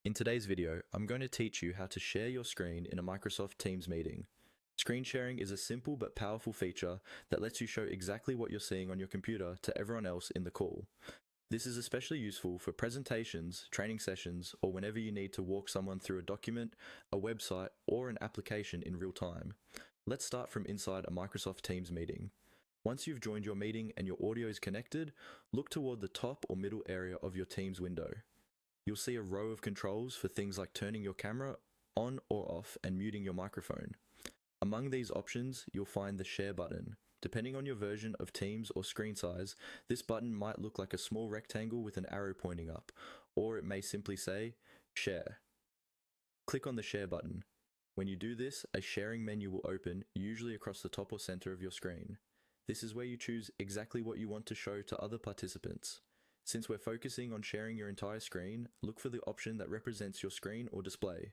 In today's video, I'm going to teach you how to share your screen in a Microsoft Teams meeting. Screen sharing is a simple but powerful feature that lets you show exactly what you're seeing on your computer to everyone else in the call. This is especially useful for presentations, training sessions, or whenever you need to walk someone through a document, a website, or an application in real time. Let's start from inside a Microsoft Teams meeting. Once you've joined your meeting and your audio is connected, look toward the top or middle area of your Teams window. You'll see a row of controls for things like turning your camera on or off and muting your microphone. Among these options, you'll find the Share button. Depending on your version of Teams or screen size, this button might look like a small rectangle with an arrow pointing up, or it may simply say, Share. Click on the Share button. When you do this, a sharing menu will open, usually across the top or center of your screen. This is where you choose exactly what you want to show to other participants. Since we're focusing on sharing your entire screen, look for the option that represents your screen or display.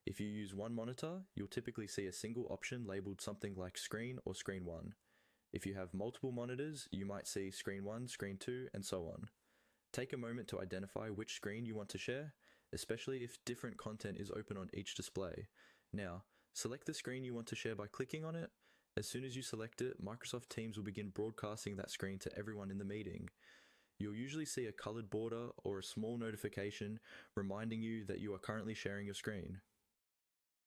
If you use one monitor, you'll typically see a single option labeled something like Screen or Screen 1. If you have multiple monitors, you might see Screen 1, Screen 2, and so on. Take a moment to identify which screen you want to share, especially if different content is open on each display. Now, select the screen you want to share by clicking on it. As soon as you select it, Microsoft Teams will begin broadcasting that screen to everyone in the meeting. You'll usually see a colored border or a small notification reminding you that you are currently sharing your screen.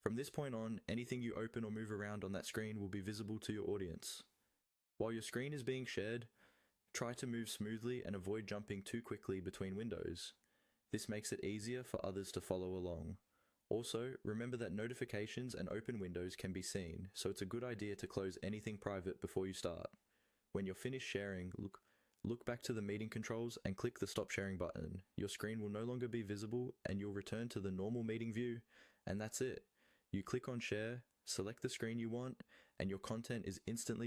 From this point on, anything you open or move around on that screen will be visible to your audience. While your screen is being shared, try to move smoothly and avoid jumping too quickly between windows. This makes it easier for others to follow along. Also, remember that notifications and open windows can be seen, so it's a good idea to close anything private before you start. When you're finished sharing, look back to the meeting controls and click the Stop Sharing button. Your screen will no longer be visible and you'll return to the normal meeting view, and that's it. You click on Share, select the screen you want, and your content is instantly